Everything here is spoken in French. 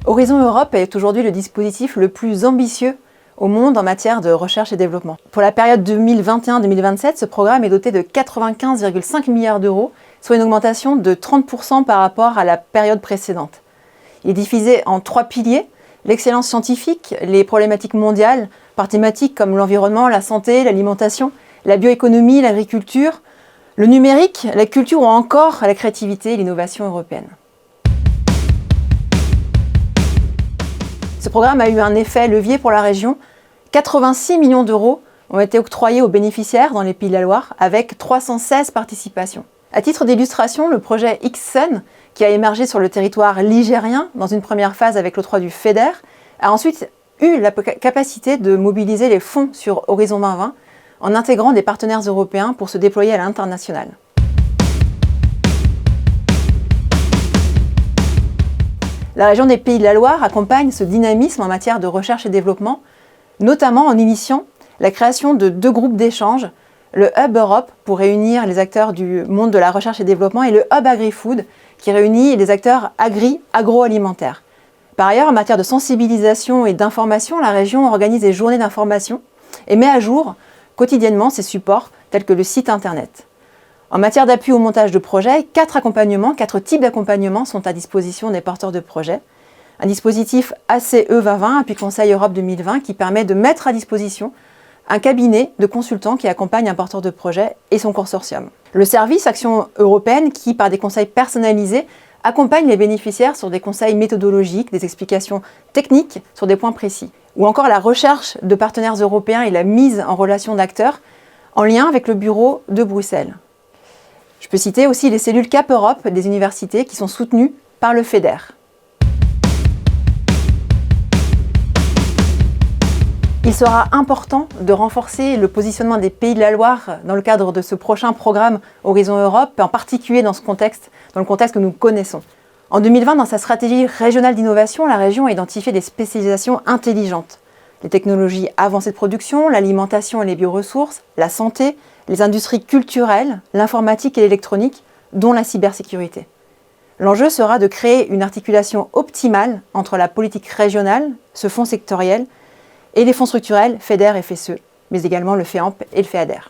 Horizon Europe est aujourd'hui le dispositif le plus ambitieux au monde en matière de recherche et développement. Pour la période 2021-2027, ce programme est doté de 95,5 milliards d'euros, soit une augmentation de 30% par rapport à la période précédente. Il est divisé en 3 piliers: l'excellence scientifique, les problématiques mondiales, par thématiques comme l'environnement, la santé, l'alimentation, la bioéconomie, l'agriculture, le numérique, la culture ou encore la créativité et l'innovation européenne. Ce programme a eu un effet levier pour la région. 86 millions d'euros ont été octroyés aux bénéficiaires dans les Pays de la Loire, avec 316 participations. À titre d'illustration, le projet X-Sun, qui a émergé sur le territoire ligérien dans une première phase avec l'octroi du FEDER, a ensuite eu la capacité de mobiliser les fonds sur Horizon 2020 en intégrant des partenaires européens pour se déployer à l'international. La région des Pays de la Loire accompagne ce dynamisme en matière de recherche et développement, notamment en initiant la création de 2 groupes d'échange, le Hub Europe pour réunir les acteurs du monde de la recherche et développement et le Hub Agri-Food qui réunit les acteurs agroalimentaires. Par ailleurs, en matière de sensibilisation et d'information, la région organise des journées d'information et met à jour quotidiennement ses supports tels que le site internet. En matière d'appui au montage de projets, 4 types d'accompagnement sont à disposition des porteurs de projets. Un dispositif ACE 2020, appui Conseil Europe 2020, qui permet de mettre à disposition un cabinet de consultants qui accompagne un porteur de projet et son consortium. Le service Action européenne qui, par des conseils personnalisés, accompagne les bénéficiaires sur des conseils méthodologiques, des explications techniques sur des points précis. Ou encore la recherche de partenaires européens et la mise en relation d'acteurs en lien avec le bureau de Bruxelles. Je peux citer aussi les cellules Cap Europe des universités qui sont soutenues par le FEDER. Il sera important de renforcer le positionnement des Pays de la Loire dans le cadre de ce prochain programme Horizon Europe, en particulier dans le contexte que nous connaissons. En 2020, dans sa stratégie régionale d'innovation, la région a identifié des spécialisations intelligentes. Les technologies avancées de production, l'alimentation et les bioressources, la santé, les industries culturelles, l'informatique et l'électronique, dont la cybersécurité. L'enjeu sera de créer une articulation optimale entre la politique régionale, ce fonds sectoriel, et les fonds structurels FEDER et FSE, mais également le FEAMP et le FEADER.